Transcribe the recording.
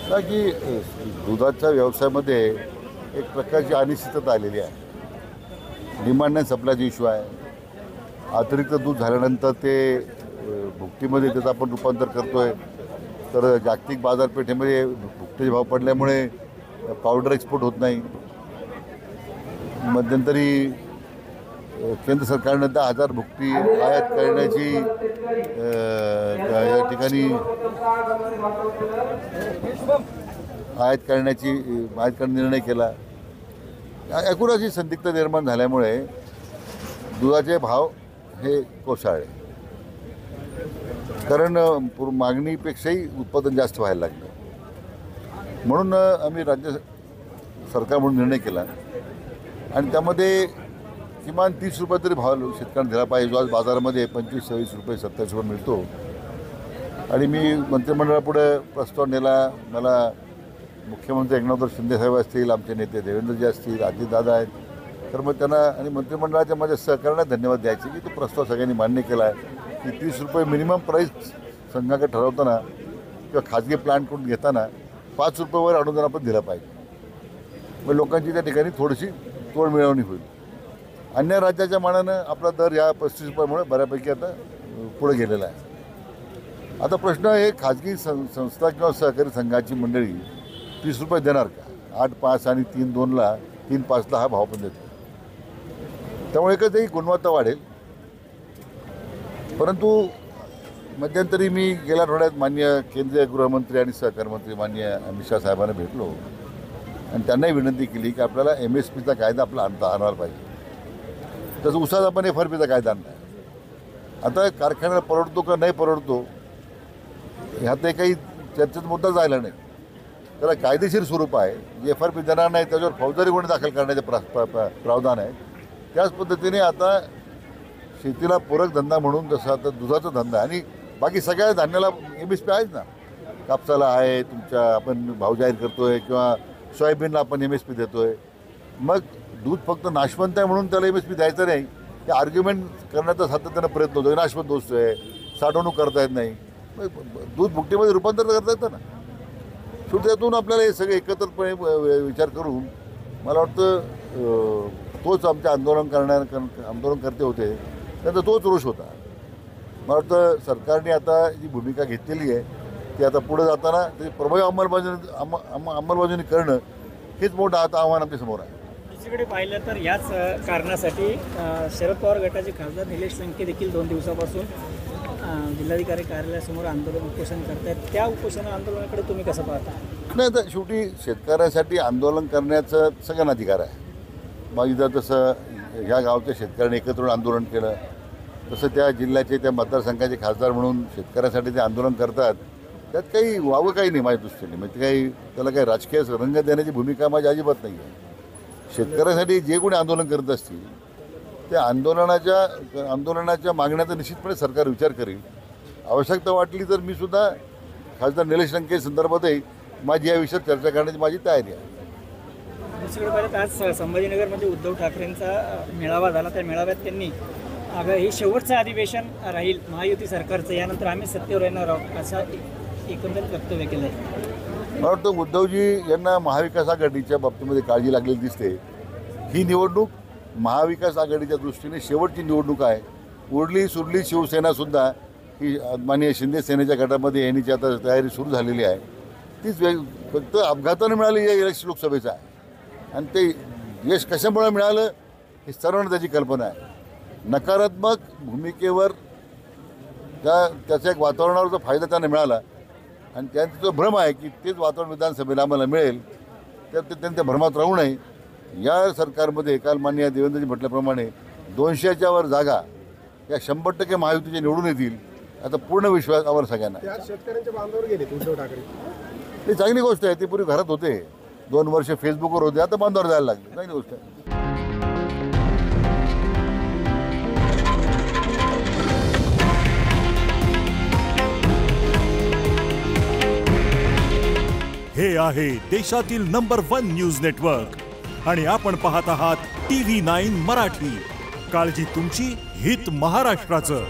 का की दुधाच्या व्यवसायामध्ये एक प्रकारची अनिश्चितता आलेली आहे. डिमांड नाही सप्लायचा इश्यू आहे. अतिरिक्त दूध झाल्यानंतर ते भुकटीमध्ये त्याचं आपण रूपांतर करतोय. तर जागतिक बाजारपेठेमध्ये भुकटीचे भाव पडल्यामुळे पावडर एक्सपोर्ट होत नाही. मध्यंतरी केंद्र सरकारनं 10,000 भुकटी आयात करण्याची या ठिकाणी आयात करण्याचा निर्णय केला. एकूणच ही संदिग्धता निर्माण झाल्यामुळे दुधाचे भाव हे कोसळले. कारण मागणीपेक्षाही उत्पादन जास्त व्हायला लागलं. म्हणून आम्ही राज्य सरकार म्हणून निर्णय केला आणि त्यामध्ये किमान 30 रुपये तरी भाव शेतकऱ्यांना दिला पाहिजे. जो आज बाजारामध्ये 25-26 रुपये 27 रुपये मिळतो. आणि मी मंत्रिमंडळापुढे प्रस्ताव नेला. मला मुख्यमंत्री एकनाथ शिंदे साहेब असतील, आमचे नेते देवेंद्रजी असतील, अजितदादा आहेत. तर मग त्यांना आणि मंत्रिमंडळाच्या माझ्या सहकार्याला धन्यवाद द्यायचे की तो प्रस्ताव सगळ्यांनी मान्य केला आहे की 30 रुपये मिनिमम प्राईस संघाकडे ठरवताना किंवा खाजगी प्लांटकडून घेताना 5 रुपयेवर अनुदान आपण दिलं पाहिजे. मग लोकांची त्या ठिकाणी थोडीशी तोड मिळवणी होईल. अन्य राज्याच्या मानानं आपला दर या 35 रुपयामुळे बऱ्यापैकी आता पुढे गेलेला आहे. आता प्रश्न हे खाजगी संस्था किंवा सहकारी संघाची मंडळी 30 रुपये देणार का? 8-5 आणि 3-2ला 3-5ला हा भाव पण देतो. त्यामुळे एकच गुणवत्ता वाढेल. परंतु मध्यंतरी मी गेल्या आठवड्यात माननीय केंद्रीय गृहमंत्री आणि सहकार मंत्री माननीय अमित शाह साहेबांना भेटलो आणि त्यांनाही विनंती केली की आपल्याला MSPचा कायदा आपला आणायला पाहिजे. तसं उसाचा आपण FRPचा कायदा आणला. आता कारखान्याला परवडतो का नाही परवडतो ह्यात काही चर्चेचा मुद्दा जायला नाही. त्याला कायदेशीर स्वरूप आहे. जे FRP देणार नाही त्याच्यावर फौजदारी गुन्हे दाखल करण्याचे प्रावधान आहे. त्याच पद्धतीने आता शेतीला पूरक धंदा म्हणून जसं आता दुधाचा धंदा आणि बाकी सगळ्या धान्याला MSP आहेच ना. कापसाला आहे, तुमच्या आपण भाव जाहीर करतोय किंवा सोयाबीनला आपण MSP देतोय. मग दूध फक्त नाशवंत आहे म्हणून त्याला MSP द्यायचं नाही हे आर्ग्युमेंट करण्याचा सातत्यानं प्रयत्न होतो. नाशवंत वस्तू आहे, साठवणूक करता येत नाही, मग दूध भुकटीमध्ये रूपांतर करता येतं ना. शेवटी त्यातून आपल्याला हे सगळे एकत्रितपणे विचार करून मला वाटतं तोच आमचे आंदोलनकर्ते होते त्यांचा तोच रोष होता. मला वाटतं सरकारने आता जी भूमिका घेतलेली आहे ती आता पुढे जाताना ते प्रभावी अंमलबजावणी करणं हेच मोठं आता आव्हान आमच्यासमोर आहे. दुसरीकडे पाहिलं तर याच कारणासाठी शरद पवार गटाचे खासदार निलेश लंके देखील 2 दिवसापासून जिल्हाधिकारी कार्यालयासमोर उपोषण करतायत. त्या उपोषण आंदोलनाकडे तुम्ही कसं पाहता? नाही, तर शेवटी शेतकऱ्यांसाठी आंदोलन करण्याचा सगळ्यांना अधिकार आहे. मग इथं तसं ह्या गावच्या शेतकऱ्यांनी एकत्र आंदोलन केलं तसं त्या जिल्ह्याचे त्या मतदारसंघाचे खासदार म्हणून शेतकऱ्यांसाठी ते आंदोलन करतात. त्यात काही वावं काही नाही माझ्या दृष्टीने. म्हणजे त्याला काही राजकीय रंग देण्याची भूमिका माझी अजिबात नाही आहे. शेतकऱ्यांसाठी जे कोणी आंदोलन करत असतील त्या आंदोलनाच्या मागण्याचा निश्चितपणे सरकार विचार करेल. आवश्यकता वाटली तर मी सुद्धा खासदार निलेश लंके संदर्भातही माझी या विषयावर चर्चा करण्याची माझी तयारी आहे. दुसरीकडे पाहिलं आज संभाजीनगरमध्ये उद्धव ठाकरेंचा मेळावा झाला. त्या मेळाव्यात त्यांनी हे शेवटचं अधिवेशन राहील महायुती सरकारचं, यानंतर आम्ही सत्तेवर येणार आहोत असं एकंदरीत वक्तव्य केलं आहे. मला वाटतं उद्धवजी यांना महाविकास आघाडीच्या बाबतीमध्ये काळजी लागलेली दिसते. ही निवडणूक महाविकास आघाडीच्या दृष्टीने शेवटची निवडणूक आहे. उरली सुरली शिवसेनासुद्धा ही माननीय शिंदे सेनेच्या गटामध्ये येण्याची आता तयारी सुरू झालेली आहे. तीच फक्त अपघातानं मिळाली या लोकसभेचा आहे आणि ते यश कशामुळे मिळालं हे सर्वांना त्याची कल्पना आहे. नकारात्मक भूमिकेवर त्याच्या एक वातावरणावरचा फायदा त्यांना मिळाला आणि त्यांचा जो भ्रम आहे की तेच वातावरण विधानसभेला आम्हाला मिळेल तर ते त्यांच्या भ्रमात राहू नये. या सरकारमध्ये काल माननीय देवेंद्रजी म्हटल्याप्रमाणे 200च्या वर जागा या 100% महायुतीचे निवडून येतील आता पूर्ण विश्वास आम्हाला सगळ्यांना. शेतकऱ्यांच्या बांधावर गेले उद्धव ठाकरे. ही चांगली गोष्ट आहे. ती पूर्वी घरात होते, 2 वर्ष फेसबुकवर होते, आता बांधावर जायला लागले. चांगली गोष्ट आहे. हे आहे देशातील नंबर 1 न्यूज नेटवर्क आणि आपण पाहत आहात TV9 मराठी. काळजी तुमची, हित महाराष्ट्राचं.